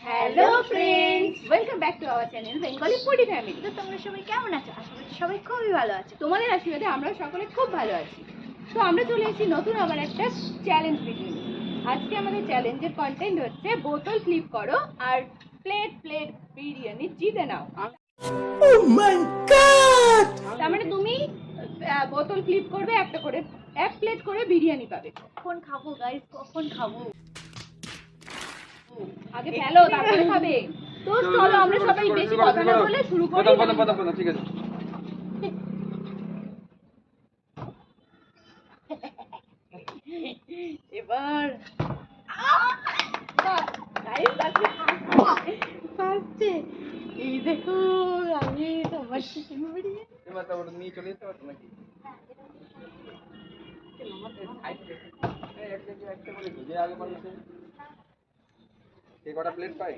Hello friends, welcome back to our channel Bengali foodie family. তো তোমরা সবাই কেমন আছো? আশা করছি সবাই খুবই ভালো আছো। তোমাদের আশীর্বাদে আমরা সকলে খুব ভালো আছি। তো আমরা চলে এসেছি নতুন আবার একটা চ্যালেঞ্জ ভিডিও নিয়ে। আজকে আমাদের চ্যালেঞ্জের কন্টেন্ট হচ্ছে বোতল ফ্লিপ করো আর প্লেট প্লেট বিরিয়ানি জিতে নাও। Oh my god! তার মানে তুমি বোতল ফ্লিপ করবে, একটা করে এক প্লেট করে বিরিয়ানি পাবে। কখন খাবো গাইস, কখন খাবো? আগে ফেলো তারপরে খাবে। তো চলো আমরা সবাই বেশি কথা না বলে শুরু করি। ঠিক আছে। এবার গাইস আজকে ফার্স্টে এই দেখো আমি তোমার চিকেন বিরিয়ানি। এবার তো ওটা নিয়ে চলে যেতে পারতো নাকি? একটা করে যে আগে পারছে কে কটা প্লেট পাই?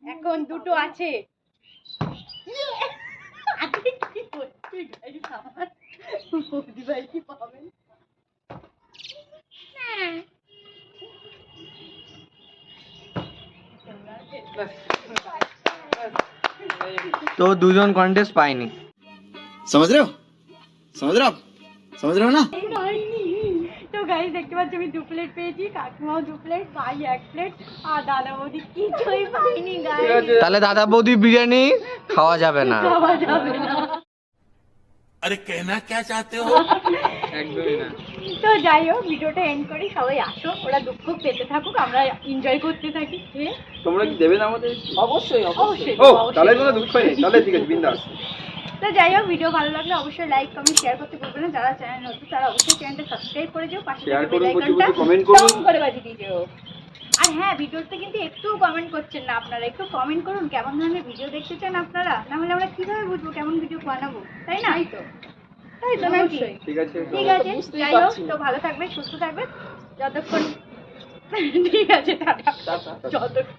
এখন দুটো আছে। আজকে কি হচ্ছে গাইস, আমার বৌদি ভাই কি পাবেন? तो দুজন কন্টেস্ট পাইনি। समझ रहे हो? समझ रहे हो आप? समझ रहे हो ना? পাইনি। তো গাইস দেখতে পাচ্ছ আমি 2 প্লেট পেয়েছি, কাকিমাও 2 প্লেট, ভাই 1 প্লেট আর দাদা বৌদি কিছুই পাইনি গাইস। তাহলে দাদা বৌদি বিরিয়ানি খাওয়া যাবে না। খাওয়া যাবে না। अरे कहना क्या चाहते हो? একদমই না। তো যাই হোক ভিডিওটা এন্ড করি, সবাই আসো, ওরা দুঃখ পেতে থাকুক, আমরা এনজয় করতে থাকি। তোমরা কি দেবে না আমাদের? অবশ্যই ও তাহলে কোনো দুঃখ নেই, তাহলে ঠিক আছে, বিন্দাস। তো যাই হোক ভিডিও ভালো লাগলে অবশ্যই লাইক কমেন্ট শেয়ার করতে ভুলবেন না। যারা চ্যানেল নতুন তারা অবশ্যই চ্যানেলটা সাবস্ক্রাইব করে দিও, পাশে শেয়ার থাকা করুন, বেল প্রচুর আইকনটা প্রচুর কমেন্ট করুন। টং করে বাজিয়ে দিও। আর হ্যাঁ, ভিডিওতে কিন্তু একটু কমেন্ট করছেন না আপনারা, একটু কমেন্ট করুন কেমন ধরনের ভিডিও দেখতে চান আপনারা, না হলে আমরা কিভাবে বুঝবো কেমন ভিডিও বানাবো, তাই না? তাই তো নাকি? ঠিক আছে, ঠিক আছে, যাই হোক তো ভালো থাকবে, সুস্থ থাকবে যতক্ষণ। ঠিক আছে, টাটা। যতক্ষণ